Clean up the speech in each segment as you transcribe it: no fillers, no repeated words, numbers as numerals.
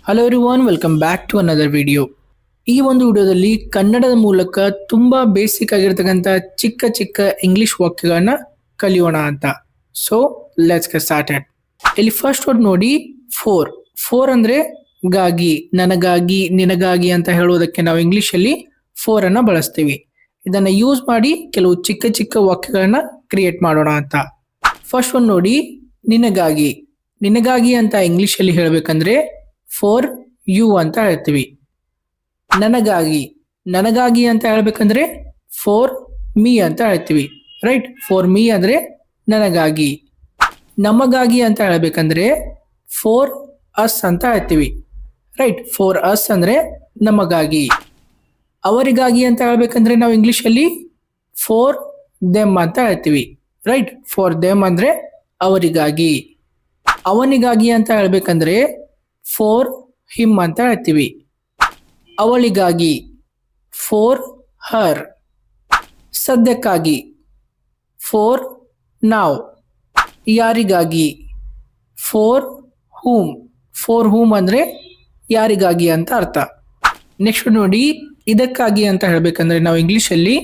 Hello everyone, welcome back to another video. ಈ ಒಂದು ವಿಡಿಯೋದಲ್ಲಿ ಕನ್ನಡದ ಮೂಲಕ ತುಂಬಾ ಬೇಸಿಕ್ ಆಗಿರ್ತಕ್ಕಂಥ ಚಿಕ್ಕ ಚಿಕ್ಕ ಇಂಗ್ಲಿಷ್ ವಾಕ್ಯಗಳನ್ನ ಕಲಿಯೋಣ ಅಂತ. So let's get started. ಇಲ್ಲಿ ಫಸ್ಟ್ ವರ್ಡ್ ನೋಡಿ, ಫೋರ್. ಫೋರ್ ಅಂದ್ರೆ ಗಾಗಿ, ನನಗಾಗಿ, ನಿನಗಾಗಿ ಅಂತ ಹೇಳೋದಕ್ಕೆ ನಾವು ಇಂಗ್ಲಿಷ್ ಅಲ್ಲಿ ಫೋರ್ ಅನ್ನ ಬಳಸ್ತೀವಿ. ಇದನ್ನ ಯೂಸ್ ಮಾಡಿ ಕೆಲವು ಚಿಕ್ಕ ಚಿಕ್ಕ ವಾಕ್ಯಗಳನ್ನ ಕ್ರಿಯೇಟ್ ಮಾಡೋಣ ಅಂತ. ಫಸ್ಟ್ ಒನ್ ನೋಡಿ, ನಿನಗಾಗಿ. ನಿನಗಾಗಿ ಅಂತ ಇಂಗ್ಲಿಷ್ ಅಲ್ಲಿ ಹೇಳ್ಬೇಕಂದ್ರೆ ಫಾರ್ ಯು ಅಂತ ಹೇಳ್ತೀವಿ. ನನಗಾಗಿ. ನನಗಾಗಿ ಅಂತ ಹೇಳ್ಬೇಕಂದ್ರೆ ಫಾರ್ ಮೀ ಅಂತ ಹೇಳ್ತೀವಿ. ರೈಟ್, ಫಾರ್ ಮೀ ಅಂದ್ರೆ ನನಗಾಗಿ. ನಮಗಾಗಿ ಅಂತ ಹೇಳ್ಬೇಕಂದ್ರೆ ಫಾರ್ ಅಸ್ ಅಂತ ಹೇಳ್ತೀವಿ. ರೈಟ್, ಫಾರ್ ಅಸ್ ಅಂದ್ರೆ ನಮಗಾಗಿ. ಅವರಿಗಾಗಿ ಅಂತ ಹೇಳ್ಬೇಕಂದ್ರೆ ನಾವು ಇಂಗ್ಲಿಷ್ ಅಲ್ಲಿ ಫಾರ್ ದೆಮ್ ಅಂತ ಹೇಳ್ತೀವಿ. ರೈಟ್, ಫಾರ್ ದೆಮ್ ಅಂದ್ರೆ ಅವರಿಗಾಗಿ. ಅವನಿಗಾಗಿ ಅಂತ ಹೇಳ್ಬೇಕಂದ್ರೆ ಫಾರ್ ಹಿಮ್ ಅಂತ ಹೇಳ್ತೀವಿ. ಅವಳಿಗಾಗಿ ಫಾರ್ ಹರ್. ಸದ್ಯಕ್ಕಾಗಿ ಫಾರ್ ನಾವ್. ಯಾರಿಗಾಗಿ ಫಾರ್ ಹೂಮ್. ಫಾರ್ ಹೂಮ್ ಅಂದ್ರೆ ಯಾರಿಗಾಗಿ ಅಂತ ಅರ್ಥ. ನೆಕ್ಸ್ಟ್ ನೋಡಿ, ಇದಕ್ಕಾಗಿ ಅಂತ ಹೇಳ್ಬೇಕಂದ್ರೆ ನಾವು ಇಂಗ್ಲಿಷ್ ಅಲ್ಲಿ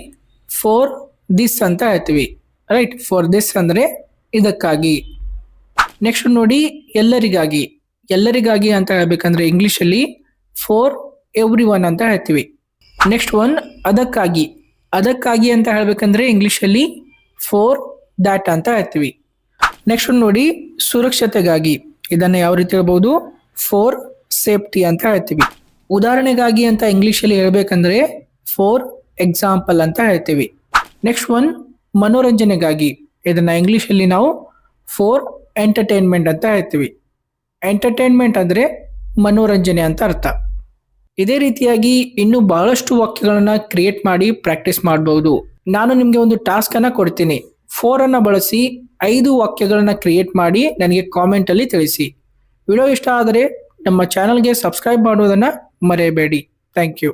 ಫಾರ್ ದಿಸ್ ಅಂತ ಹೇಳ್ತೀವಿ. ರೈಟ್, ಫಾರ್ ದಿಸ್ ಅಂದ್ರೆ ಇದಕ್ಕಾಗಿ. ನೆಕ್ಸ್ಟ್ ನೋಡಿ, ಎಲ್ಲರಿಗಾಗಿ. ಎಲ್ಲರಿಗಾಗಿ ಅಂತ ಹೇಳ್ಬೇಕಂದ್ರೆ ಇಂಗ್ಲಿಷ್ ಅಲ್ಲಿ ಫಾರ್ ಎವ್ರಿ ಒನ್ ಅಂತ ಹೇಳ್ತೀವಿ. ನೆಕ್ಸ್ಟ್ ಒನ್, ಅದಕ್ಕಾಗಿ. ಅದಕ್ಕಾಗಿ ಅಂತ ಹೇಳ್ಬೇಕಂದ್ರೆ ಇಂಗ್ಲಿಷ್ ಅಲ್ಲಿ ಫಾರ್ ದ್ಯಾಟ್ ಅಂತ ಹೇಳ್ತೀವಿ. ನೆಕ್ಸ್ಟ್ ನೋಡಿ, ಸುರಕ್ಷತೆಗಾಗಿ. ಇದನ್ನ ಯಾವ ರೀತಿ ಹೇಳ್ಬಹುದು? ಫಾರ್ ಸೇಫ್ಟಿ ಅಂತ ಹೇಳ್ತೀವಿ. ಉದಾಹರಣೆಗಾಗಿ ಅಂತ ಇಂಗ್ಲಿಷ್ ಅಲ್ಲಿ ಹೇಳ್ಬೇಕಂದ್ರೆ ಫಾರ್ ಎಕ್ಸಾಂಪಲ್ ಅಂತ ಹೇಳ್ತೀವಿ. ನೆಕ್ಸ್ಟ್ ಒನ್, ಮನೋರಂಜನೆಗಾಗಿ. ಇದನ್ನ ಇಂಗ್ಲಿಷ್ ಅಲ್ಲಿ ನಾವು ಫಾರ್ ಎಂಟರ್ಟೈನ್ಮೆಂಟ್ ಅಂತ ಹೇಳ್ತೀವಿ. ಎಂಟರ್ಟೈನ್ಮೆಂಟ್ ಅಂದ್ರೆ ಮನೋರಂಜನೆ ಅಂತ ಅರ್ಥ. ಇದೇ ರೀತಿಯಾಗಿ ಇನ್ನೂ ಬಹಳಷ್ಟು ವಾಕ್ಯಗಳನ್ನ ಕ್ರಿಯೇಟ್ ಮಾಡಿ ಪ್ರಾಕ್ಟೀಸ್ ಮಾಡಬಹುದು. ನಾನು ನಿಮ್ಗೆ ಒಂದು ಟಾಸ್ಕ್ ಅನ್ನ ಕೊಡ್ತೀನಿ. ಫೋರ್ ಅನ್ನ ಬಳಸಿ 5 ವಾಕ್ಯಗಳನ್ನ ಕ್ರಿಯೇಟ್ ಮಾಡಿ ನನಗೆ ಕಾಮೆಂಟ್ ಅಲ್ಲಿ ತಿಳಿಸಿ. ವಿಡಿಯೋ ಇಷ್ಟ ಆದರೆ ನಮ್ಮ ಚಾನಲ್ಗೆ ಸಬ್ಸ್ಕ್ರೈಬ್ ಮಾಡೋದನ್ನ ಮರೆಯಬೇಡಿ. Thank you.